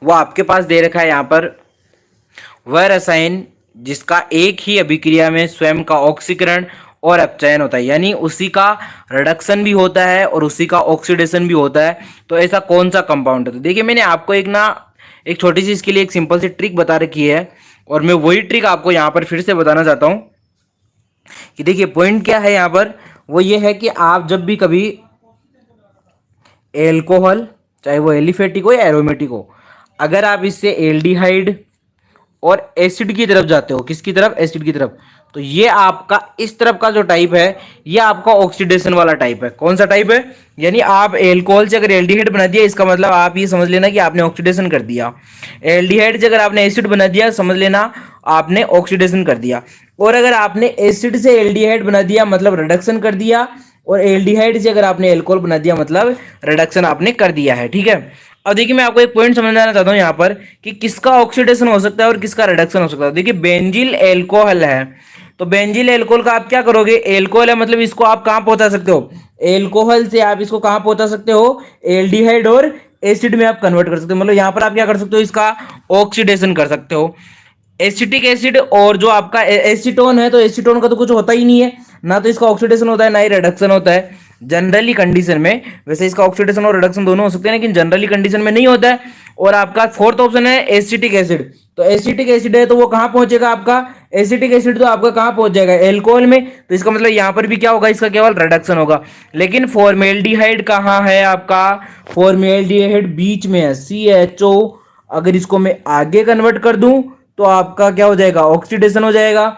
वो आपके पास दे रखा है यहाँ पर, वह रसायन जिसका एक ही अभिक्रिया में स्वयं का ऑक्सीकरण और अपचयन होता है, यानी उसी का रिडक्शन भी होता है और उसी का ऑक्सीडेशन भी होता है। तो ऐसा कौन सा कंपाउंड है? तो देखिए मैंने आपको एक छोटी सी इसके लिए एक सिंपल सी ट्रिक बता रखी है, और मैं वही ट्रिक आपको यहाँ पर फिर से बताना चाहता हूँ कि देखिए पॉइंट क्या है यहाँ पर। वो ये है कि आप जब भी कभी एल्कोहल, चाहे वो एलिफेटिक हो या एरोमेटिक हो, अगर आप इससे एल्डिहाइड और एसिड की तरफ जाते हो, किसकी तरफ? एसिड की तरफ, तो ये आपका इस तरफ का जो टाइप है ये आपका ऑक्सीडेशन वाला टाइप है। कौन सा टाइप है? यानी आप एल्कोहल से अगर एल्डिहाइड बना दिया, इसका मतलब आप ये समझ लेना कि आपने ऑक्सीडेशन कर दिया। एल्डिहाइड से अगर आपने एसिड बना दिया, समझ लेना आपने ऑक्सीडेशन कर दिया। और अगर आपने एसिड से एल्डिहाइड बना दिया, मतलब रिडक्शन कर दिया। और एल्डिहाइड से अगर आपने एल्कोहल बना दिया, मतलब रिडक्शन आपने कर दिया है। ठीक है, अब देखिए मैं आपको एक पॉइंट समझाना चाहता हूं यहाँ पर कि किसका ऑक्सीडेशन हो सकता है और किसका रिडक्शन हो सकता है। देखिए बेंजील एल्कोहल है, तो बेंजील एल्कोहल का आप क्या करोगे? एल्कोहल है मतलब इसको आप कहां पहुंचा सकते हो? एल्कोहल से आप इसको कहां पहुंचा सकते हो? एल्डिहाइड और एसिड में आप कन्वर्ट कर सकते हो। मतलब यहां पर आप क्या कर सकते हो? इसका ऑक्सीडेशन कर सकते हो। एसिटिक एसिड और जो आपका एसीटोन है, तो एसीटोन का तो कुछ होता ही नहीं है, ना तो इसका ऑक्सीडेशन होता है ना ही रिडक्शन होता है जनरली कंडीशन में। वैसे इसका ऑक्सीडेशन और रिडक्शन दोनों हो सकते हैं, लेकिन जनरली कंडीशन में नहीं होता है। और आपका फोर्थ ऑप्शन है एसिटिक एसिड, तो एसिटिक एसिड है तो वो कहां पहुंचेगा आपका? एसिटिक एसिड तो आपका कहां पहुंच जाएगा? एल्कोहल में। तो इसका मतलब यहां पर भी क्या होगा? इसका केवल रिडक्शन होगा। लेकिन फॉर्मेल्डिहाइड कहां है आपका? फॉर्मेल्डिहाइड बीच में है, CHO। अगर इसको मैं आगे कन्वर्ट कर दूं तो आपका क्या हो जाएगा? ऑक्सीडेशन हो जाएगा।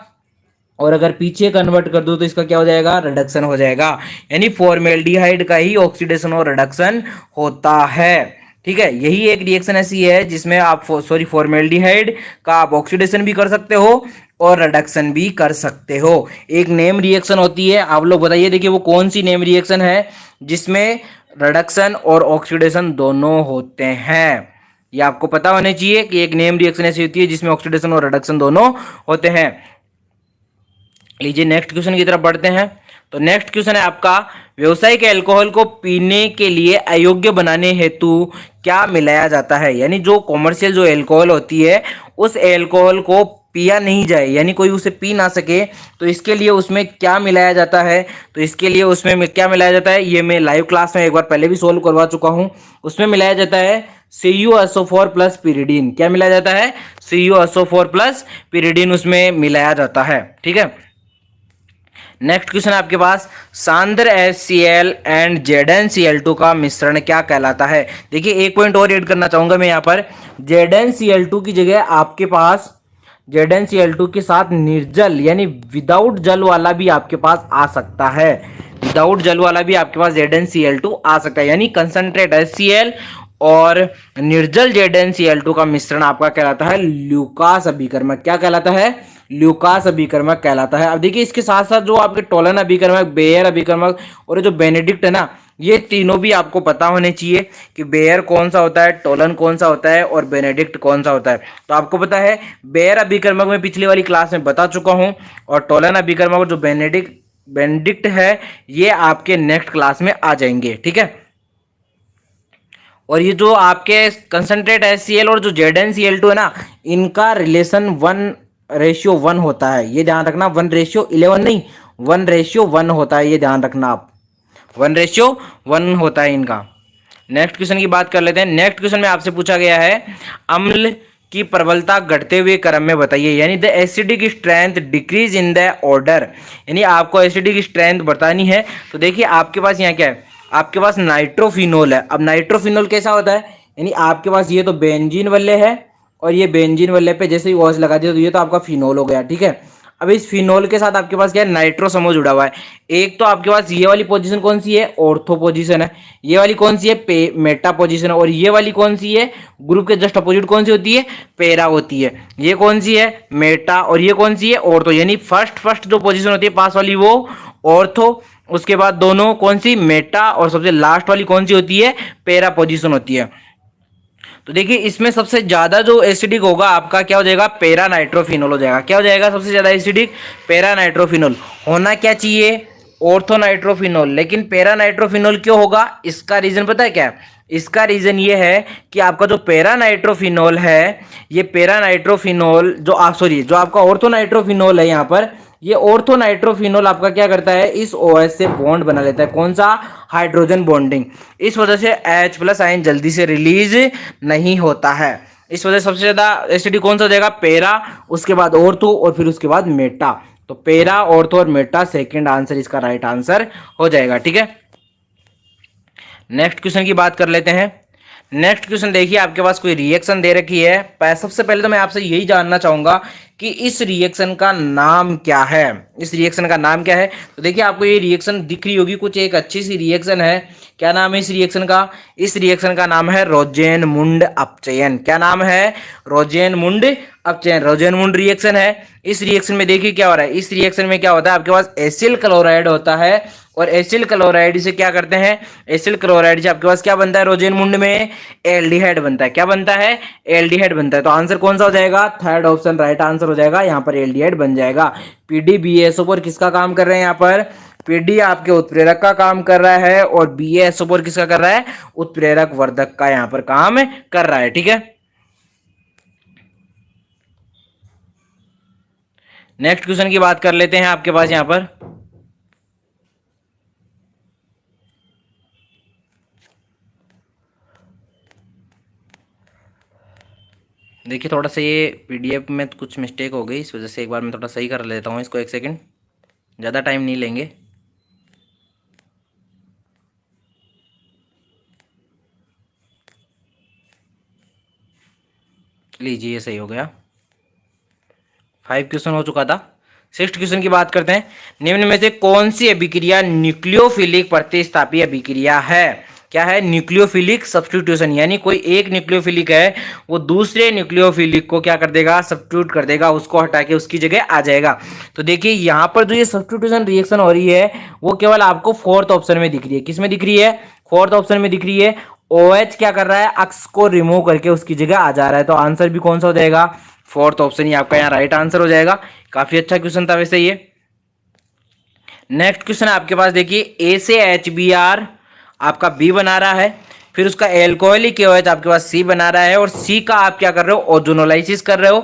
और अगर पीछे कन्वर्ट कर दो तो इसका क्या हो जाएगा? रिडक्शन हो जाएगा। यानी फॉर्मेल्डिहाइड का ही ऑक्सीडेशन और रिडक्शन होता है। ठीक है, यही एक रिएक्शन ऐसी है जिसमें आप फॉर्मेल्डिहाइड का आप ऑक्सीडेशन भी कर सकते हो और रिडक्शन भी कर सकते हो। एक नेम रिएक्शन होती है, आप लोग बताइए देखिए वो कौन सी नेम रिएक्शन है जिसमें रिडक्शन और ऑक्सीडेशन दोनों होते हैं? ये आपको पता होना चाहिए कि एक नेम रिएक्शन ऐसी होती है जिसमें ऑक्सीडेशन और रिडक्शन दोनों होते हैं। लीजिए नेक्स्ट क्वेश्चन की तरफ बढ़ते हैं। तो नेक्स्ट क्वेश्चन है आपका, व्यावसायिक अल्कोहल को पीने के लिए अयोग्य बनाने हेतु क्या मिलाया जाता है? यानी जो कॉमर्शियल जो अल्कोहल होती है, उस अल्कोहल को पिया नहीं जाए, यानी कोई उसे पी ना सके, तो इसके लिए उसमें क्या मिलाया जाता है? तो इसके लिए उसमें क्या मिलाया जाता है, ये मैं लाइव क्लास में एक बार पहले भी सोल्व करवा चुका हूं। उसमें मिलाया जाता है CuSO4 प्लस पिरिडीन। क्या मिलाया जाता है? CuSO4 प्लस पिरिडीन उसमें मिलाया जाता है। ठीक है, नेक्स्ट क्वेश्चन आपके पास, सांद्र HCl एंड ZnCl2 का मिश्रण क्या कहलाता है? देखिए एक पॉइंट और ऐड करना चाहूंगा मैं यहाँ पर, ZnCl2 की जगह आपके पास ZnCl2 के साथ निर्जल यानी विदाउट जल वाला भी आपके पास आ सकता है। विदाउट जल वाला भी आपके पास ZnCl2 आ सकता है, यानी कंसंट्रेट HCl और निर्जल ZnCl2 का मिश्रण आपका कहलाता है ल्यूकास अभिकर्मक। क्या कहलाता है? ल्यूकास अभिकर्मक कहलाता है। अब देखिए इसके साथ साथ जो आपके टोलन अभिकर्मक, बेयर अभिकर्मक और जो बेनेडिक्ट है ना, ये तीनों भी आपको पता होने चाहिए कि बेयर कौन सा होता है, टोलन कौन सा होता है और बेनेडिक्ट कौन सा होता है। तो आपको पता है बेयर अभिकर्मक में पिछली वाली क्लास में बता चुका हूं, और टोलन अभिकर्मक और जो बेनेडिक्ट है ये आपके नेक्स्ट क्लास में आ जाएंगे। ठीक है, और ये जो आपके कंसंट्रेट HCl और जो ZnCl2 है ना, इनका रिलेशन 1:1 होता है। ये ध्यान रखना, 1:11 नहीं, 1:1 होता है, ये ध्यान रखना आप, 1:1 होता है इनका। नेक्स्ट क्वेश्चन की बात कर लेते हैं। नेक्स्ट क्वेश्चन में आपसे पूछा गया है, अम्ल की प्रबलता घटते हुए क्रम में बताइए, यानी the acidic strength decrease in the order, यानी आपको एसिडिक स्ट्रेंथ बतानी है। तो देखिए आपके पास यहाँ क्या है, आपके पास नाइट्रोफिनोल है। अब नाइट्रोफिनोल कैसा होता है, यानी आपके पास ये तो बेंजीन वल्ले है और ये बेंजीन वल्ले पे जैसे ही वॉश लगा दिया तो ये तो आपका फिनोल हो गया। ठीक है, अब इस फिनोल के साथ आपके पास क्या है, नाइट्रो समूह जुड़ा हुआ है। एक तो आपके पास ये वाली पोजीशन कौन सी है, ऑर्थो पोजीशन है। ये वाली कौन सी है, मेटा पोजीशन है। और ये वाली कौन सी है, ग्रुप के जस्ट अपोजिट कौन सी होती है, पैरा होती है। ये कौन सी है, मेटा, और ये कौन सी है, ऑर्थो। यानी फर्स्ट जो पोजीशन होती है पास वाली वो ऑर्थो, उसके बाद दोनों कौन सी, मेटा, और सबसे लास्ट वाली कौन सी होती है, पैरा पोजीशन होती है। तो देखिए इसमें सबसे ज्यादा जो एसिडिक होगा आपका क्या हो जाएगा, पैरा नाइट्रोफिनोल हो जाएगा। क्या हो जाएगा सबसे ज्यादा एसिडिक, पैरा नाइट्रोफिनोल। होना क्या चाहिए, ऑर्थो नाइट्रोफिनोल, लेकिन पैरा नाइट्रोफिनोल क्यों होगा, इसका रीजन पता है क्या है? इसका रीजन ये है कि आपका जो पैरा नाइट्रोफिनोल है, ये पैरा नाइट्रोफिनोल जो आप सॉरी जो आपका ऑर्थो नाइट्रोफिनोल है यहाँ पर, ये ऑर्थो नाइट्रोफिनोल आपका क्या करता है, इस OH से बॉन्ड बना लेता है। कौन सा? Hydrogen bonding. इस वजह से H+ आयन जल्दी से रिलीज नहीं होता है। इस वजह से सबसे ज्यादा एसिडिटी कौन सा हो जाएगा? पैरा, उसके बाद ऑर्थो और फिर उसके बाद मेटा। तो पैरा, ऑर्थो और मेटा सेकंड आंसर इसका राइट आंसर हो जाएगा। ठीक है, नेक्स्ट क्वेश्चन की बात कर लेते हैं। नेक्स्ट क्वेश्चन देखिए, आपके पास कोई रिएक्शन दे रखी है। सबसे पहले तो मैं आपसे यही जानना चाहूंगा कि इस रिएक्शन का नाम क्या है। इस रिएक्शन का नाम क्या है? तो देखिए, आपको ये रिएक्शन दिख रही होगी, कुछ एक अच्छी सी रिएक्शन है। क्या नाम है इस रिएक्शन का? इस रिएक्शन का नाम है रोजेनमुंड अपचयन। क्या नाम है? रोजेनमुंड अपचयन, रोजेनमुंड रिएक्शन है। इस रिएक्शन में देखिए क्या हो रहा है। इस रिएक्शन में क्या होता है, आपके पास एसिल क्लोराइड होता है, और एसिल क्लोराइड से क्या करते हैं, एसिल क्लोराइड से आपके पास क्या बनता है, रोजेनमुंड में एल्डिहाइड बनता है। क्या बनता है? एल्डिहाइड बनता है। तो आंसर कौन सा हो जाएगा? थर्ड ऑप्शन राइट आंसर हो जाएगा। यहाँ पर एल्डिहाइड बन जाएगा। PDBSO पर किसका काम कर रहे हैं? यहाँ पर PD आपके उत्प्रेरक का काम कर रहा है, और BASO पर किसका कर रहा है? उत्प्रेरक वर्धक का यहाँ पर काम कर रहा है। ठीक है, नेक्स्ट क्वेश्चन की बात कर लेते हैं। आपके पास यहाँ पर देखिए, थोड़ा सा ये PDF में कुछ मिस्टेक हो गई, इस वजह से एक बार मैं थोड़ा सही कर लेता हूँ इसको। एक सेकंड, ज़्यादा टाइम नहीं लेंगे। लीजिए, ये सही हो गया। 5 क्वेश्चन हो चुका था। 6th क्वेश्चन की बात करते हैं। निम्न में से कौन सी अभिक्रिया न्यूक्लियोफिलिक प्रतिस्थापी अभिक्रिया है? क्या है? न्यूक्लियोफिलिक सब्स्टिट्यूशन, यानी कोई एक न्यूक्लियोफिलिक है, वो दूसरे न्यूक्लियोफिलिक को क्या कर देगा? सब्स्टिट्यूट कर देगा, उसको हटा के उसकी जगह आ जाएगा। तो देखिए, यहाँ पर जो ये सब्स्टिट्यूशन रिएक्शन हो रही है, वो केवल आपको 4th ऑप्शन में दिख रही है। किस में दिख रही है? 4th ऑप्शन में दिख रही है। OH क्या कर रहा है? अक्स को रिमूव करके उसकी जगह आ जा रहा है। तो आंसर भी कौन सा हो जाएगा? 4th ऑप्शन ही आपका यहाँ राइट आंसर हो जाएगा। काफी अच्छा क्वेश्चन था वैसे ये। नेक्स्ट क्वेश्चन है आपके पास, देखिए, A से HBr आपका B बना रहा है, फिर उसका एल्कोहलिक OH आपके पास C बना रहा है, और C का आप क्या कर रहे हो? ओजोनोलाइसिस कर रहे हो।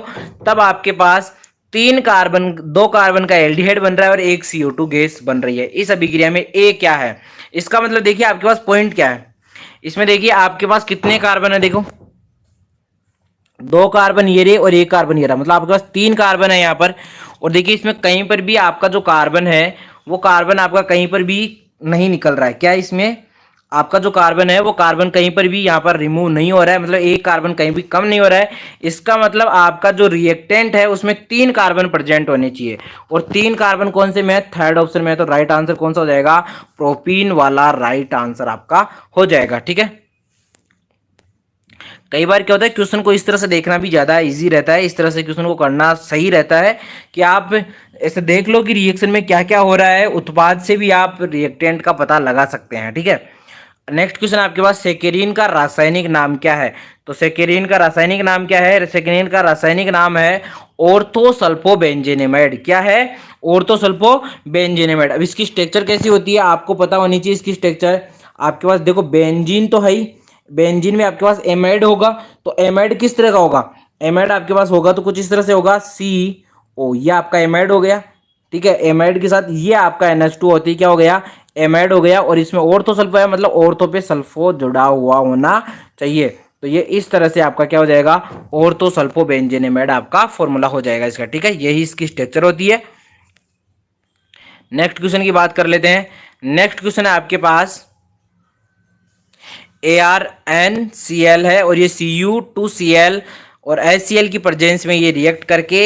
तब आपके पास 2 कार्बन का एल्डिहाइड बन रहा है और एक CO2 गैस बन रही है। इस अभिक्रिया में A क्या है? इसका मतलब देखिए, आपके पास पॉइंट क्या है इसमें। देखिए, आपके पास कितने कार्बन है, देखो 2 कार्बन ये रहे और 1 कार्बन ये रहा, मतलब आपके पास 3 कार्बन है यहाँ पर। और देखिए, इसमें कहीं पर भी आपका जो कार्बन है, वो कार्बन आपका कहीं पर भी नहीं निकल रहा है। क्या इसमें आपका जो कार्बन है, वो कार्बन कहीं पर भी यहाँ पर रिमूव नहीं हो रहा है, मतलब एक कार्बन कहीं भी कम नहीं हो रहा है। इसका मतलब आपका जो रिएक्टेंट है, उसमें 3 कार्बन प्रेजेंट होने चाहिए, और 3 कार्बन कौन से में है? थर्ड ऑप्शन में है। तो राइट आंसर कौन सा हो जाएगा? प्रोपीन वाला राइट आंसर आपका हो जाएगा। ठीक है, कई बार क्या होता है, क्वेश्चन को इस तरह से देखना भी ज्यादा इजी रहता है। इस तरह से क्वेश्चन को करना सही रहता है कि आप ऐसे देख लो कि रिएक्शन में क्या क्या हो रहा है, उत्पाद से भी आप रिएक्टेंट का पता लगा सकते हैं। ठीक है, नेक्स्ट क्वेश्चन आपके पास, सेकेरिन का रासायनिक नाम क्या है? तो सेकेरिन का रासायनिक नाम क्या है? सेकेरिन का रासायनिक नाम है ऑर्थोसल्फोबेंजेनेमाइड। क्या है? ऑर्थोसल्फोबेंजेनेमाइड। अब इसकी स्ट्रक्चर कैसी होती है आपको पता होनी चाहिए। इसकी स्ट्रक्चर आपके पास देखो, बेंजीन तो है ही, बेंजीन में आपके पास एमाइड होगा। तो एमाइड किस तरह का होगा? एमाइड आपके पास होगा तो कुछ इस तरह से होगा, CO, ये आपका एमाइड हो गया। ठीक है, एमाइड के साथ ये आपका NH2 होती है, क्या हो गया? एमाइड हो गया। और इसमें ऑर्थो सल्फो है, मतलब ऑर्थो पे सल्फो जुड़ा हुआ होना चाहिए। तो ये इस तरह से आपका क्या हो जाएगा? ऑर्थो सल्फो बेंजेनेमाइड आपका फॉर्मूला हो जाएगा इसका। ठीक है, यही इसकी स्ट्रक्चर होती है। नेक्स्ट क्वेश्चन की बात कर लेते हैं। नेक्स्ट क्वेश्चन है आपके पास, ArNCl है, और ये Cu2Cl और HCl की प्रेजेंस में ये रिएक्ट करके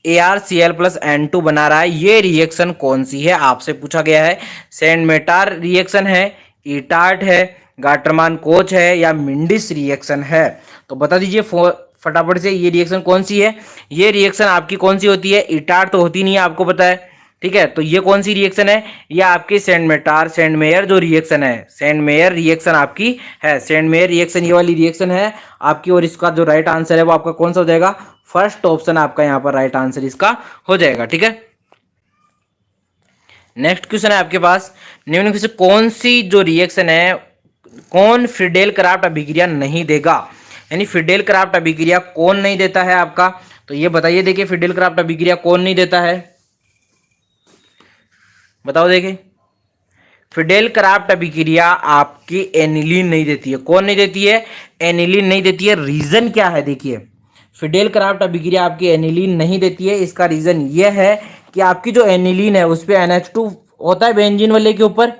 ArCl+N2 बना रहा है। ये रिएक्शन कौन सी है आपसे पूछा गया है। सेंट मेटार रिएक्शन है, इटार्ट है, गाटरमान कोच है, या मिंडिस रिएक्शन है? तो बता दीजिए फटाफट से, ये रिएक्शन कौन सी है? ये रिएक्शन आपकी कौन सी होती है? इटार्ट तो होती नहीं है, आपको पता है। ठीक है, तो ये कौन सी रिएक्शन है? ये आपकी सेंट मेयर जो रिएक्शन है, सेंट मेयर रिएक्शन आपकी है। सेंट मेयर रिएक्शन ये वाली रिएक्शन है आपकी, और इसका जो राइट आंसर है वो आपका कौन सा हो जाएगा? फर्स्ट ऑप्शन आपका यहाँ पर राइट आंसर इसका हो जाएगा। ठीक है, नेक्स्ट क्वेश्चन है आपके पास, निम्न में से कौन सी जो रिएक्शन है कौन फ्रीडेल क्राफ्ट अभिक्रिया नहीं देगा, यानी फ्रीडेल क्राफ्ट अभिक्रिया कौन नहीं देता है आपका, तो ये बताइए। देखिए फ्रीडेल क्राफ्ट अभिक्रिया कौन नहीं देता है, बताओ देखिए। फ्रीडेल क्राफ्ट अभिक्रिया आपकी एनिलीन नहीं देती है। कौन नहीं देती है, एनिलीन नहीं देती है। रीजन क्या है, देखिए फ्रीडेल क्राफ्ट अभिक्रिया आपकी एनिलीन नहीं देती है, इसका रीजन यह है कि आपकी जो एनिलीन है उस पर NH2 होता है बेंजीन वाले के ऊपर,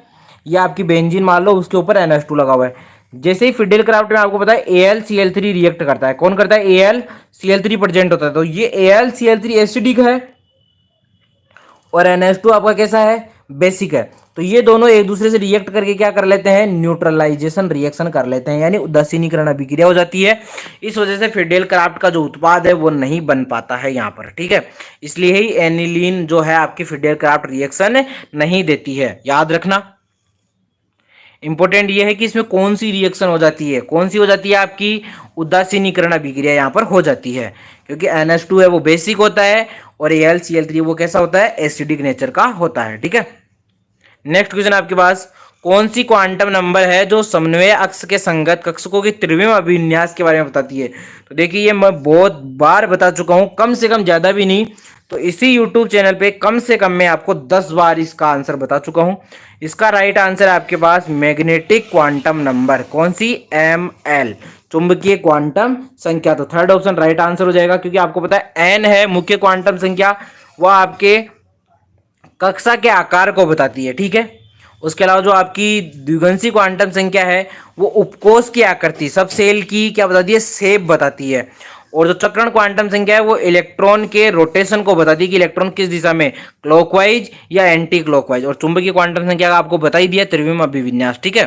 या आपकी बेंजीन मान लो उसके ऊपर NH2 लगा हुआ है। जैसे ही फ्रीडेल क्राफ्ट में आपको पता है AlCl3 रिएक्ट करता है, कौन करता है, AlCl3 प्रेजेंट होता है, तो ये AlCl3 एसिडिक है और NH2 आपका कैसा है, बेसिक है। तो ये दोनों एक दूसरे से रिएक्ट करके क्या कर लेते हैं, न्यूट्रलाइजेशन रिएक्शन कर लेते हैं, यानी उदासीनीकरण अभिक्रिया हो जाती है। इस वजह से फ्रीडेल क्राफ्ट का जो उत्पाद है वो नहीं बन पाता है यहाँ पर, ठीक है। इसलिए ही एनिलीन जो है आपकी फ्रीडेल क्राफ्ट रिएक्शन नहीं देती है, याद रखना। इंपॉर्टेंट ये है कि इसमें कौन सी रिएक्शन हो जाती है, कौन सी हो जाती है, आपकी उदासीनीकरण अभिक्रिया यहाँ पर हो जाती है, क्योंकि NH2 है वो बेसिक होता है और AlCl3 वो कैसा होता है, एसिडिक नेचर का होता है, ठीक है। नेक्स्ट क्वेश्चन आपके पास, कौन सी क्वांटम नंबर है जो समन्वय अक्ष के संगत कक्षकों की त्रिविम अभिविन्यास के बारे में बताती है। तो देखिए ये मैं बहुत बार बता चुका हूं, कम से कम ज्यादा भी नहीं, तो इसी YouTube चैनल पे कम से कम मैं आपको 10 बार इसका आंसर बता चुका हूं। इसका राइट आंसर आपके पास मैग्नेटिक क्वांटम नंबर, कौन सी, ML, चुंबकीय क्वांटम संख्या। तो थर्ड ऑप्शन राइट आंसर हो जाएगा, क्योंकि आपको पता है n है मुख्य क्वांटम संख्या, वह आपके कक्षा के आकार को बताती है, ठीक है। उसके अलावा जो आपकी द्विगंशी क्वांटम संख्या है वो उपकोष की आकृति, सब सेल की क्या बताती है, शेप बताती है। और जो चक्रण क्वांटम संख्या है वो इलेक्ट्रॉन के रोटेशन को बताती है कि इलेक्ट्रॉन किस दिशा में, क्लॉकवाइज या एंटी क्लॉकवाइज। और चुंबकीय क्वांटम संख्या का आपको बता ही दिया, त्रिविम अभिविन्यास, ठीक है।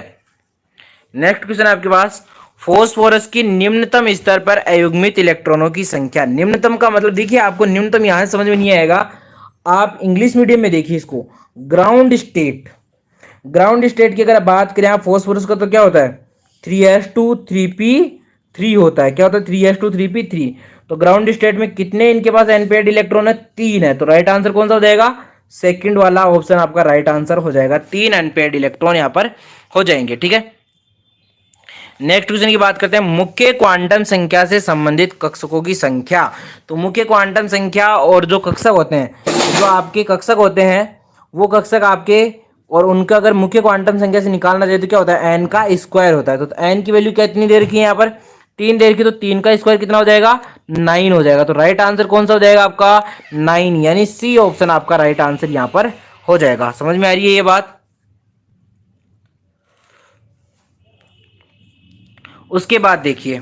नेक्स्ट क्वेश्चन आपके पास, फॉस्फोरस की निम्नतम स्तर पर अयुग्मित इलेक्ट्रॉनों की संख्या। निम्नतम का मतलब देखिए, आपको निम्नतम यहां से समझ में नहीं आएगा, आप इंग्लिश मीडियम में देखिए इसको, ग्राउंड स्टेट। ग्राउंड स्टेट की अगर बात करें आप फॉस्फोरस का, तो क्या होता है, 3s2 3p3 होता है। क्या होता है, 3s2 3p3। तो ग्राउंड स्टेट में कितने इनके पास एनपेयर्ड इलेक्ट्रॉन है, 3 है। तो राइट आंसर कौन सा हो जाएगा, सेकंड वाला ऑप्शन आपका राइट आंसर हो जाएगा। 3 एनपेयर्ड इलेक्ट्रॉन यहां पर हो जाएंगे, ठीक है। नेक्स्ट क्वेश्चन की बात करते हैं, मुख्य क्वांटम संख्या से संबंधित कक्षकों की संख्या। तो मुख्य क्वांटम संख्या और जो कक्षक होते हैं, जो आपके कक्षक होते हैं वो कक्षक आपके, और उनका अगर मुख्य क्वांटम संख्या से निकालना चाहिए तो क्या होता है, n का स्क्वायर होता है। तो n की वैल्यू कितनी दे रखी है यहाँ पर, 3 दे रखी, तो 3 का स्क्वायर कितना हो जाएगा, 9 हो जाएगा। तो राइट आंसर कौन सा हो जाएगा आपका, 9, यानी सी ऑप्शन आपका राइट आंसर यहाँ पर हो जाएगा। समझ में आ रही है ये बात। उसके बाद देखिए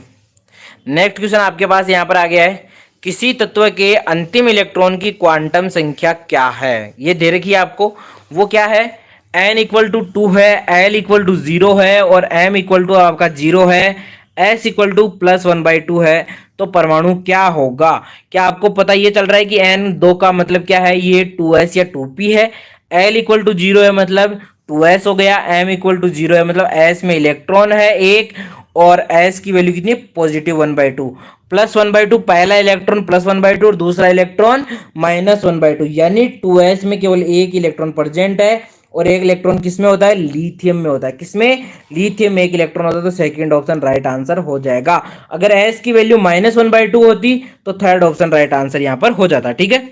नेक्स्ट क्वेश्चन आपके पास यहाँ पर आ गया है, किसी तत्व के अंतिम इलेक्ट्रॉन की क्वांटम संख्या क्या है, ये दे रखी है आपको। वो क्या है, n इक्वल टू 2 है, l इक्वल टू 0 है और m इक्वल टू आपका 0 है, s इक्वल टू +1/2 है। तो परमाणु क्या होगा, क्या आपको पता ये चल रहा है कि n 2 का मतलब क्या है, ये 2s या 2p है। l इक्वल टू 0 है मतलब 2s हो गया, m इक्वल टू 0 है मतलब s में इलेक्ट्रॉन है एक, और s की वैल्यू कितनी है, +1/2। +1/2 पहला इलेक्ट्रॉन +1/2 और दूसरा इलेक्ट्रॉन -1/2, यानी 2s में केवल एक इलेक्ट्रॉन प्रेजेंट है। और एक इलेक्ट्रॉन किसमें होता है, लिथियम में होता है। किसमें, लिथियम में एक इलेक्ट्रॉन होता है। तो सेकंड ऑप्शन राइट आंसर हो जाएगा। अगर s की वैल्यू -1/2 होती तो थर्ड ऑप्शन राइट आंसर यहां पर हो जाता, ठीक है।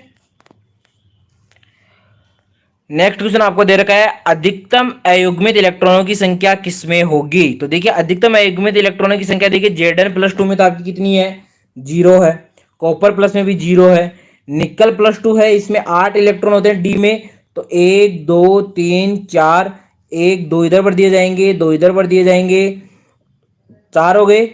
नेक्स्ट क्वेश्चन आपको दे रखा है, अधिकतम अयुग्मित इलेक्ट्रॉनों की संख्या किसमें होगी। तो देखिए अधिकतम अयुग्मित इलेक्ट्रॉनों की संख्या देखिए, Zn+2 में तो आपकी कितनी है, 0 है। कॉपर प्लस में भी 0 है। निकल +2 है, इसमें 8 इलेक्ट्रॉन होते हैं डी में। तो 1 2 3 4, 1 2 इधर पर दिए जाएंगे, 2 इधर पर दिए जाएंगे, 4 हो गए,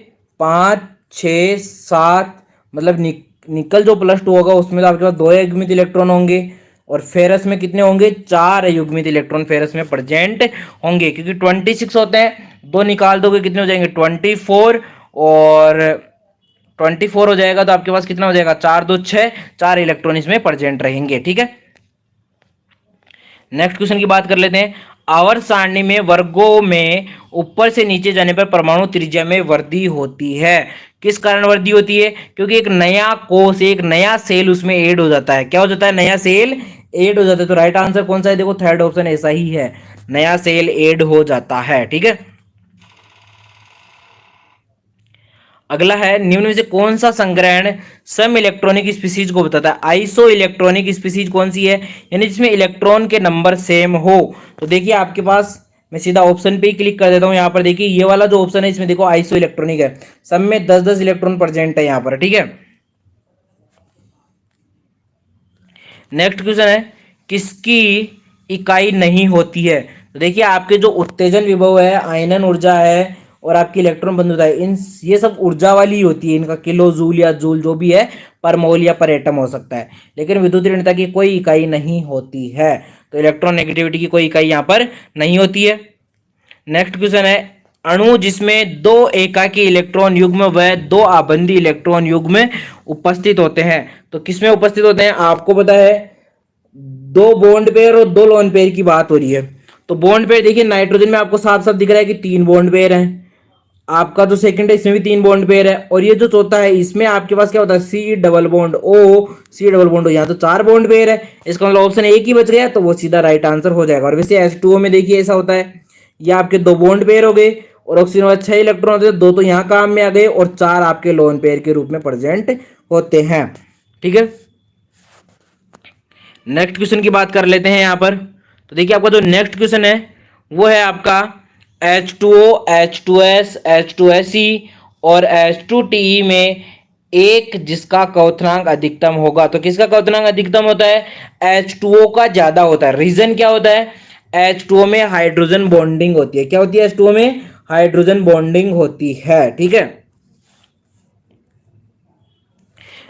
5 6 7, मतलब निकल जो +2 होगा उसमें तो आपके पास 2 अयुग्मित इलेक्ट्रॉन होंगे। और फेरस में कितने होंगे, 4 अयुग्मित इलेक्ट्रॉन फेरस में प्रेजेंट होंगे, क्योंकि 26 होते हैं। 2 निकाल दोगे कितने हो जाएंगे, 24, और 24 हो जाएगा तो आपके पास कितना हो जाएगा, 4 2 6, 4 इलेक्ट्रॉन इसमें प्रेजेंट रहेंगे, ठीक है। नेक्स्ट क्वेश्चन की बात कर लेते हैं, आवर्त सारणी में वर्गों में ऊपर से नीचे जाने पर परमाणु त्रिज्या में वृद्धि होती है। किस कारण वृद्धि होती है, क्योंकि एक नया कोष, एक नया सेल उसमें ऐड हो जाता है। क्या हो जाता है, नया सेल ऐड हो जाता है। तो राइट आंसर कौन सा है, देखो थर्ड ऑप्शन ऐसा ही है, नया सेल ऐड हो जाता है, ठीक है। अगला है निम्न में से कौन सा संग्रहण सम इलेक्ट्रॉनिक स्पीसीज को बताता है। आइसो इलेक्ट्रॉनिक स्पीसीज कौन सी है, यानी जिसमें इलेक्ट्रॉन के नंबर सेम हो। तो देखिए आपके पास, मैं सीधा ऑप्शन पे ही क्लिक कर देता हूं। यहाँ पर देखिए ये वाला जो ऑप्शन है इसमें देखो आइसो इलेक्ट्रॉनिक है, सब में 10-10 इलेक्ट्रॉन प्रेजेंट है यहाँ पर, ठीक है। नेक्स्ट क्वेश्चन है किसकी इकाई नहीं होती है। तो देखिए आपके जो उत्तेजन विभव है, आयनन ऊर्जा है और आपकी इलेक्ट्रॉन बंधुता है, इन ये सब ऊर्जा वाली होती है। इनका किलो जूल या जूल जो भी है, पर मोल या पर एटम हो सकता है, लेकिन विद्युत ऋणता की कोई इकाई नहीं होती है। तो इलेक्ट्रॉन नेगेटिविटी की कोई इकाई यहाँ पर नहीं होती है। नेक्स्ट क्वेश्चन है अणु जिसमें दो एकाकी इलेक्ट्रॉन युग्म व दो आबंधी इलेक्ट्रॉन युग्म उपस्थित होते हैं। तो किसमें उपस्थित होते हैं, आपको पता है दो बॉन्ड पेयर और दो लोन पेयर की बात हो रही है। तो बॉन्ड पेयर देखिए नाइट्रोजन में आपको साफ साफ दिख रहा है कि 3 बॉन्ड पेयर हैं। आपका जो सेकंड है इसमें भी 3 बॉन्ड पेयर है, और ये जो चौथा है इसमें आपके पास क्या होता है, C double bond O, C double bond O, यहाँ तो 4 बॉन्ड पेयर है। इसका मतलब ऑप्शन एक ही बच गया, तो वो सीधा राइट आंसर हो जाएगा। और वैसे H2O में देखिए ऐसा होता है, ये आपके 2 बॉन्ड पेयर हो गए और ऑक्सीजन में 6 इलेक्ट्रॉन होते हैं, 2 तो यहाँ काम में आ गए और 4 आपके लोन पेयर के रूप में प्रेजेंट होते हैं, ठीक है। नेक्स्ट क्वेश्चन की बात कर लेते हैं यहाँ पर। तो देखिए आपका जो नेक्स्ट क्वेश्चन है वो है आपका H2O, H2S, H2SE और H2TE में एक जिसका क्वथनांक अधिकतम होगा। तो किसका क्वथनांक अधिकतम होता है, H2O का ज्यादा होता है। रीजन क्या होता है, H2O में हाइड्रोजन बॉन्डिंग होती है। क्या होती है, H2O में हाइड्रोजन बॉन्डिंग होती है, ठीक है।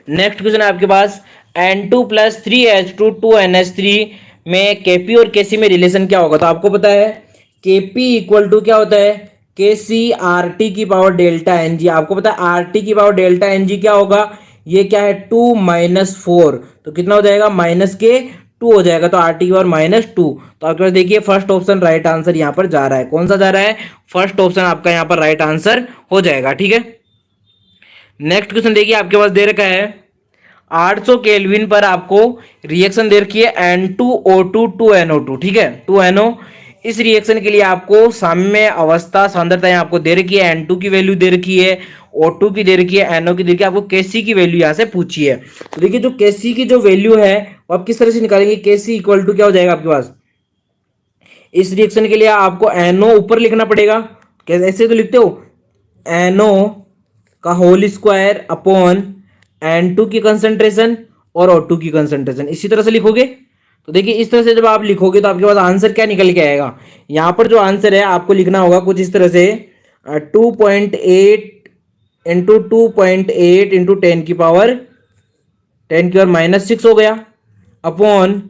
नेक्स्ट क्वेश्चन है आपके पास N2 प्लस 3H2 2NH3 में Kp और Kc में रिलेशन क्या होगा। तो आपको पता है Kp इक्वल टू क्या होता है, Kc RT की पावर डेल्टा Ng। आपको पता है RT की पावर डेल्टा Ng क्या होगा, ये क्या है 2 माइनस 4, तो कितना हो जाएगा माइनस के 2 हो जाएगा, तो RT की पावर माइनस 2। तो आपके पास देखिए फर्स्ट ऑप्शन राइट आंसर यहाँ पर जा रहा है। कौन सा जा रहा है, फर्स्ट ऑप्शन आपका यहाँ पर राइट आंसर हो जाएगा, ठीक है। नेक्स्ट क्वेश्चन देखिए आपके पास दे रखा है 800 केल्विन पर आपको रिएक्शन दे रखी है N2O2 2NO2, ठीक है, 2NO। इस रिएक्शन के लिए आपको साम्य अवस्था सांद्रता यहाँ आपको दे रखी है, N2 की वैल्यू दे रखी है, O2 की दे रखी है, NO की दे रखी है। आपको Kc की वैल्यू यहाँ से पूछी है। तो देखिए जो Kc की जो वैल्यू है वो आप किस तरह से निकालेंगे, Kc इक्वल टू क्या हो जाएगा आपके पास, इस रिएक्शन के लिए आपको NO ऊपर लिखना पड़ेगा, कैसे ऐसे तो लिखते हो, NO का होल स्क्वायर अपॉन N2 की कंसंट्रेशन और O2 की कंसंट्रेशन, इसी तरह से लिखोगे। तो देखिए इस तरह से जब आप लिखोगे तो आपके पास आंसर क्या निकल के आएगा, यहाँ पर जो आंसर है आपको लिखना होगा कुछ इस तरह से 2.8 इंटू 2.8 इंटू 10 की पावर माइनस 6 हो गया, अपॉन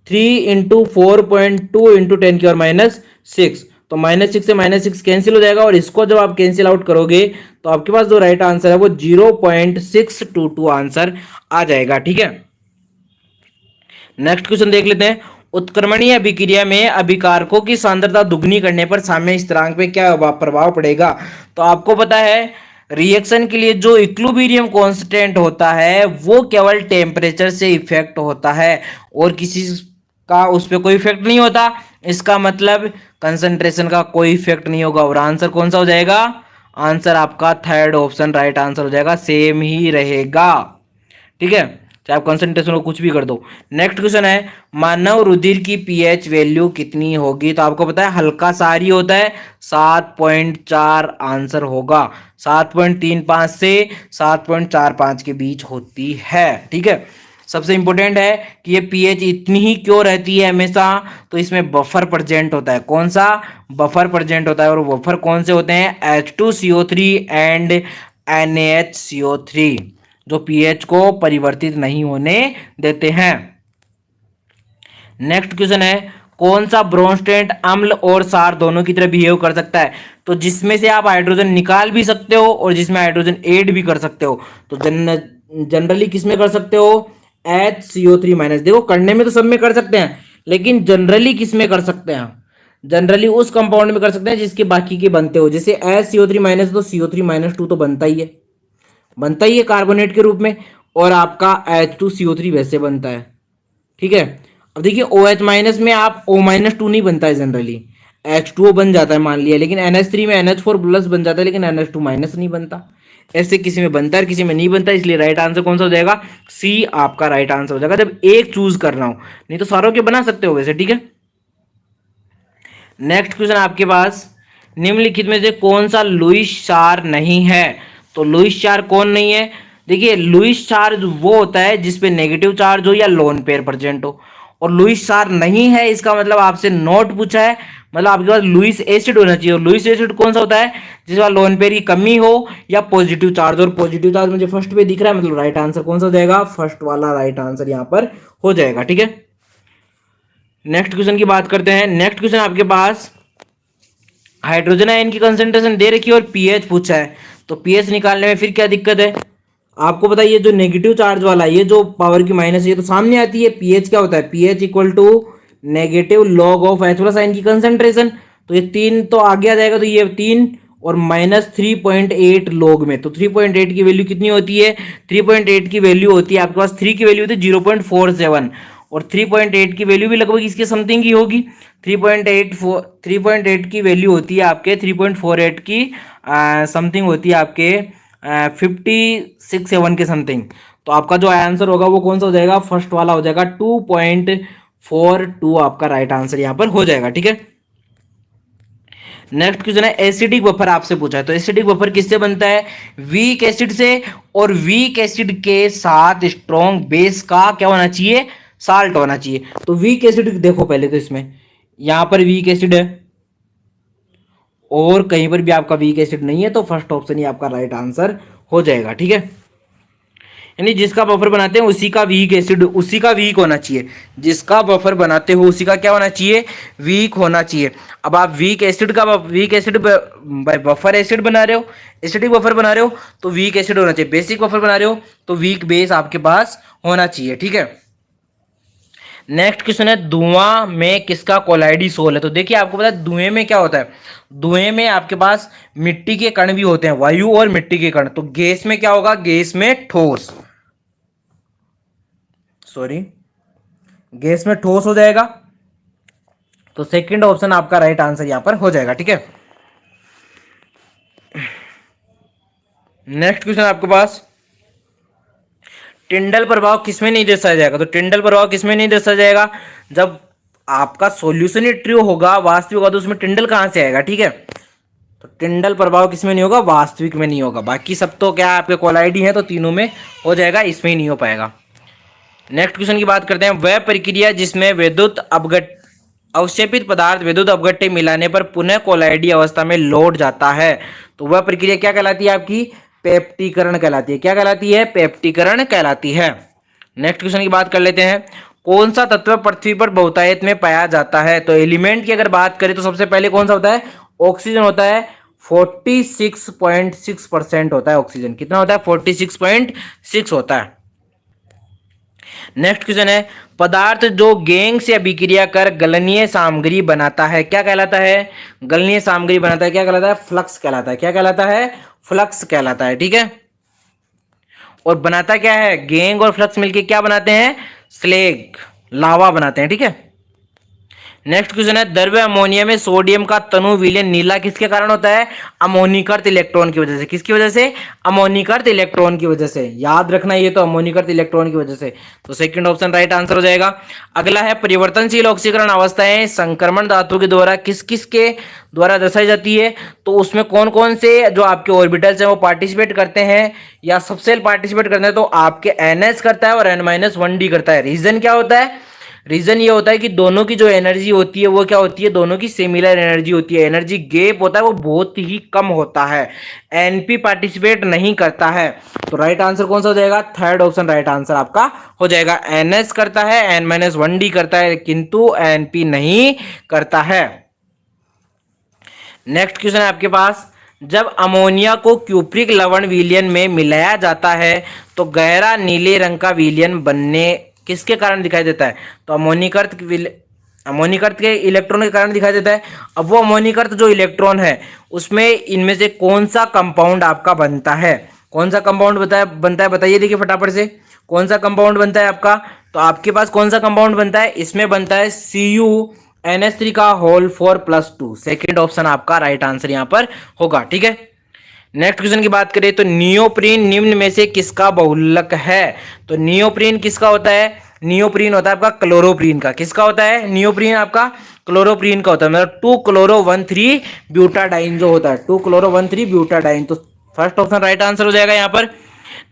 3 इंटू 4.2 इंटू 10 की पावर -6। तो -6 से -6 कैंसिल हो जाएगा, और इसको जब आप कैंसिल आउट करोगे तो आपके पास जो राइट आंसर है वो 0.622 आंसर आ जाएगा, ठीक है। नेक्स्ट क्वेश्चन देख लेते हैं। उत्क्रमणीय अभिक्रिया में अभिकारकों की सांद्रता दुगनी करने पर साम्य स्थिरांक पे क्या प्रभाव पड़ेगा। तो आपको पता है रिएक्शन के लिए जो इक्विलिब्रियम कांस्टेंट होता है वो केवल टेम्परेचर से इफेक्ट होता है और किसी का उस पर कोई इफेक्ट नहीं होता। इसका मतलब कंसंट्रेशन का कोई इफेक्ट नहीं होगा, और आंसर कौन सा हो जाएगा, आंसर आपका थर्ड ऑप्शन राइट आंसर हो जाएगा, सेम ही रहेगा, ठीक है, चाहे आप कंसंट्रेशन को कुछ भी कर दो। नेक्स्ट क्वेश्चन है मानव रुधिर की पीएच वैल्यू कितनी होगी। तो आपको पता है हल्का सारी होता है 7.4 आंसर होगा, 7.35 से 7.45 के बीच होती है, ठीक है। सबसे इंपॉर्टेंट है कि ये पीएच इतनी ही क्यों रहती है हमेशा, तो इसमें बफर प्रेजेंट होता है। कौन सा बफर प्रेजेंट होता है, और बफर कौन से होते हैं, H2CO3 एंड NaHCO3, जो पीएच को परिवर्तित नहीं होने देते हैं। नेक्स्ट क्वेश्चन है कौन सा ब्रोंस्टेंट अम्ल और क्षार दोनों की तरह बिहेव कर सकता है। तो जिसमें से आप हाइड्रोजन निकाल भी सकते हो और जिसमें हाइड्रोजन ऐड भी कर सकते हो। तो जनरली किसमें कर सकते हो, HCO3-। देखो करने में तो सब में कर सकते हैं, लेकिन जनरली किस में कर सकते हैं, जनरली उस कंपाउंड में कर सकते हैं जिसके बाकी के बनते हो। जैसे HCO3- तो CO3-2 तो बनता ही है कार्बोनेट के रूप में, और आपका H2CO3 वैसे बनता है, ठीक है। अब देखिए OH- में आप O-2 नहीं बनता है, जनरली H2O बन जाता है मान लिया, लेकिन NH3 में NH4+ बन जाता है, लेकिन NH2- नहीं बनता। ऐसे किसी में बनता है किसी में नहीं बनता, इसलिए राइट आंसर कौन सा हो जाएगा, सी आपका राइट आंसर हो जाएगा जब एक चूज करना हो, नहीं तो सारों के बना सकते हो वैसे, ठीक है। नेक्स्ट क्वेश्चन आपके पास, निम्नलिखित में से कौन सा लुईस चार नहीं है। तो लुईस चार कौन नहीं है, देखिए लुईस चार्ज वो होता है जिसपे नेगेटिव चार्ज हो या लोन पेयर प्रेजेंट हो, और लुईस चार नहीं है इसका मतलब आपसे नोट पूछा है, मतलब आपके पास लुईस एसिड होना चाहिए। और लुईस एसिड कौन सा होता है, जिसका लोन पेयर की कमी हो या पॉजिटिव चार्ज, और पॉजिटिव चार्ज मुझे फर्स्ट पे दिख रहा है, मतलब राइट आंसर कौन सा हो जाएगा, फर्स्ट वाला राइट आंसर यहाँ पर हो जाएगा, ठीक है। नेक्स्ट क्वेश्चन की बात करते हैं। नेक्स्ट क्वेश्चन आपके पास हाइड्रोजन आयन की कंसेंट्रेशन दे रखी है और पीएच पूछा है, तो पीएच निकालने में फिर क्या दिक्कत है, आपको बताइए जो नेगेटिव चार्ज वाला है, ये जो पावर की माइनस है ये तो सामने आती है, पीएच क्या होता है, pH equal to negative log of H plus ion की कंसेंट्रेशन, तो ये 3 तो आगे आ जाएगा, तो ये 3 और -3.8 लॉग में, तो 3.8 की वैल्यू कितनी होती है, 3.8 की वैल्यू होती है आपके पास, 3 की वैल्यू होती है 0.47, और 3.8 की वैल्यू भी लगभग इसके समथिंग की होगी, 3.8 की वैल्यू होती है आपके 3.48 की समथिंग होती है आपके 56-7 के समथिंग, तो आपका जो आंसर होगा वो कौन सा हो जाएगा, फर्स्ट वाला हो जाएगा, 2.42 आपका राइट आंसर यहाँ पर हो जाएगा, ठीक है। नेक्स्ट क्वेश्चन है एसिडिक बफर आपसे पूछा है, तो एसिडिक बफर किससे बनता है, वीक एसिड से, और वीक एसिड के साथ स्ट्रॉन्ग बेस का क्या होना चाहिए, साल्ट होना चाहिए। तो वीक एसिड देखो पहले तो इसमें यहां पर वीक एसिड है और कहीं पर भी आपका वीक एसिड नहीं है, तो फर्स्ट ऑप्शन ही आपका राइट आंसर हो जाएगा, ठीक है। यानी जिसका बफर बनाते हैं उसी का वीक एसिड, उसी का वीक होना चाहिए, जिसका बफर बनाते हो उसी का क्या होना चाहिए, वीक होना चाहिए। अब आप वीक एसिड बफर एसिड बना रहे हो, एसिडिक बफर बना रहे हो तो वीक एसिड होना चाहिए, बेसिक बफर बना रहे हो तो वीक बेस आपके पास होना चाहिए, ठीक है। नेक्स्ट क्वेश्चन है धुआं में किसका कोलाइडिसोल है, तो देखिए आपको पता है धुएं में क्या होता है, धुएं में आपके पास मिट्टी के कण भी होते हैं, वायु और मिट्टी के कण, तो गैस में क्या होगा, गैस में ठोस, सॉरी गैस में ठोस हो जाएगा, तो सेकंड ऑप्शन आपका राइट आंसर यहां पर हो जाएगा, ठीक है। नेक्स्ट क्वेश्चन आपके पास टिंडल प्रभाव किसमें नहीं दर्शाया जाएगा, तो टिंडल प्रभाव किसमें नहीं दर्शाया जाएगा, जब आपका सॉल्यूशन ही ट्रू होगा वास्तविक होगा तो उसमें टिंडल कहां से आएगा, ठीक है। तो टिंडल प्रभाव किसमें नहीं होगा, वास्तविक में नहीं होगा, बाकी सब तो क्या आपके कोलाइडी है तो तीनों में हो जाएगा, इसमें ही नहीं हो पाएगा। नेक्स्ट क्वेश्चन की बात करते हैं, वह प्रक्रिया जिसमें विद्युत अपघट अवक्षेपित पदार्थ विद्युत अपघट्य मिलाने पर पुनः कोलाइडी अवस्था में लौट जाता है, तो वह प्रक्रिया क्या कहलाती है आपकी, पेप्टीकरण कहलाती है, क्या कहलाती है, पेप्टीकरण कहलाती है। नेक्स्ट क्वेश्चन की बात कर लेते हैं, कौन सा तत्व पृथ्वी पर बहुतायत में पाया जाता है, तो एलिमेंट की अगर बात करें तो सबसे पहले कौन सा होता है, ऑक्सीजन होता है, 46.6% होता है ऑक्सीजन, कितना होता है, 46.6 होता है। नेक्स्ट क्वेश्चन है, पदार्थ जो गैंग से अभिक्रिया कर गलनीय सामग्री बनाता है क्या कहलाता है, गलनीय सामग्री बनाता है क्या कहलाता है, फ्लक्स कहलाता है, क्या कहलाता है, फ्लक्स कहलाता है, ठीक है। और बनाता क्या है, गैंग और फ्लक्स मिलके क्या बनाते हैं, स्लेग, लावा बनाते हैं, ठीक है। नेक्स्ट क्वेश्चन है, द्रव्य अमोनिया में सोडियम का तनु विलयन नीला किसके कारण होता है, अमोनीकृत इलेक्ट्रॉन की वजह से, किसकी वजह से, अमोनीकृत इलेक्ट्रॉन की वजह से, याद रखना ये तो अमोनीकृत इलेक्ट्रॉन की वजह से, तो सेकंड ऑप्शन राइट आंसर हो जाएगा। अगला है परिवर्तनशील ऑक्सीकरण अवस्थाएं संक्रमण धातु के द्वारा किस किस के द्वारा दर्शाई जाती है, तो उसमें कौन कौन से जो आपके ऑर्बिटल्स हैं वो पार्टिसिपेट करते हैं या सबसेल पार्टिसिपेट करते हैं, तो आपके NS करता है और N-1D करता है। रीजन क्या होता है, रीजन ये होता है कि दोनों की जो एनर्जी होती है वो क्या होती है, दोनों की सिमिलर एनर्जी होती है, एनर्जी गैप होता है वो बहुत ही कम होता है, एनपी पार्टिसिपेट नहीं करता है, तो राइट आंसर कौन सा हो जाएगा, थर्ड ऑप्शन राइट आंसर आपका हो जाएगा। एनएस करता है, N-1D करता है, किंतु एनपी नहीं करता है। नेक्स्ट क्वेश्चन है आपके पास, जब अमोनिया को क्यूप्रिक लवण विलयन में मिलाया जाता है तो गहरा नीले रंग का विलयन बनने किसके कारण दिखाई देता है, तो अमोनीकृत के इलेक्ट्रॉन के कारण दिखाई देता है। अब वो अमोनीकृत जो इलेक्ट्रॉन है उसमें इनमें से कौन सा कंपाउंड आपका बनता है, कौन सा कंपाउंड बनता है बताइए, देखिए फटाफट से कौन सा कंपाउंड बनता है आपका, तो आपके पास कौन सा कंपाउंड बनता है, इसमें बनता है CuNH3 का होल 4+2, सेकेंड ऑप्शन आपका राइट आंसर यहां पर होगा, ठीक है। नेक्स्ट क्वेश्चन की बात करें तो नियोप्रीन निम्न में से किसका बहुलक है? तो नियोप्रीन किसका होता है? नियोप्रीन होता है आपका क्लोरोप्रीन का। किसका होता है? नियोप्रीन आपका क्लोरोप्रीन का होता है, मतलब 2-क्लोरो-1,3 ब्यूटाडाइन जो होता है, 2-क्लोरो-1,3 ब्यूटाडाइन। तो फर्स्ट ऑप्शन राइट आंसर हो जाएगा यहाँ पर।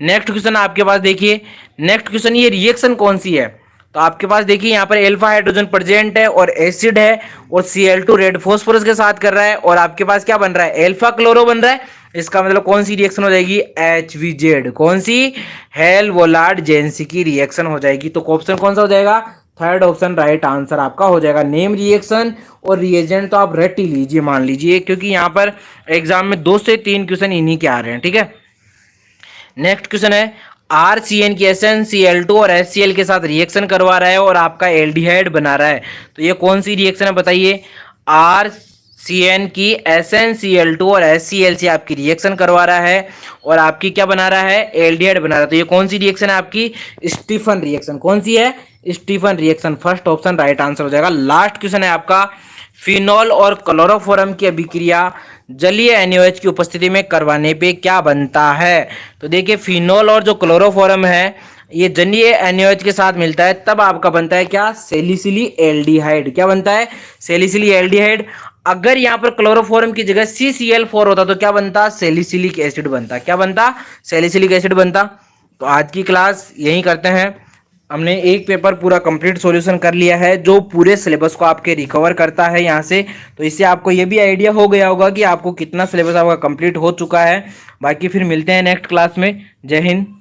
नेक्स्ट क्वेश्चन आपके पास देखिए, नेक्स्ट क्वेश्चन ये रिएक्शन कौन सी है? तो आपके पास देखिए यहाँ पर अल्फा हाइड्रोजन प्रेजेंट है और एसिड है और Cl2 रेड फॉस्फोरस के साथ कर रहा है और आपके पास क्या बन रहा है? अल्फा क्लोरो बन रहा है। इसका मतलब कौन सी रिएक्शन हो जाएगी? HVZ। कौन सी? हेल-वोलार्ड जेंसी रिएक्शन हो जाएगी। तो ऑप्शन कौन सा हो जाएगा? थर्ड ऑप्शन राइट आंसर आपका हो जाएगा। नेम रिएक्शन और रिएजेंट तो आप रट ही लीजिए, मान लीजिए, क्योंकि यहाँ पर एग्जाम में 2 से 3 क्वेश्चन इन्हीं के आ रहे हैं, ठीक है। नेक्स्ट क्वेश्चन है RCN की SnCl2 और HCl के साथ रिएक्शन करवा रहा है और आपका एल्डिहाइड बना रहा है। तो ये कौन सी रिएक्शन है बताइए? RCN की SnCl2 और HCl से आपकी रिएक्शन करवा रहा है और आपकी क्या बना रहा है? एल्डिहाइड बना रहा है। तो ये कौन सी रिएक्शन है आपकी? Stephen reaction. कौन सी है? Stephen reaction. First option right answer हो जाएगा। लास्ट क्वेश्चन है आपका, फिनॉल और क्लोरोफॉर्म की अभिक्रिया जलीय NaOH की उपस्थिति में करवाने पे क्या बनता है? तो देखिए फिनॉल और जो क्लोरोफॉर्म है ये जलीय NaOH के साथ मिलता है, तब आपका बनता है क्या? सैलिसिली एल्डिहाइड। क्या बनता है? सैलिसिली एल्डिहाइड। अगर यहाँ पर क्लोरोफॉर्म की जगह CCl4 होता तो क्या बनता? सैलिसिलिक एसिड बनता। क्या बनता? सैलिसिलिक एसिड बनता। तो आज की क्लास यही करते हैं। हमने एक पेपर पूरा कंप्लीट सॉल्यूशन कर लिया है जो पूरे सिलेबस को आपके रिकवर करता है यहाँ से। तो इससे आपको ये भी आइडिया हो गया होगा कि आपको कितना सिलेबस आपका कंप्लीट हो चुका है। बाकी फिर मिलते हैं नेक्स्ट क्लास में। जय हिंद।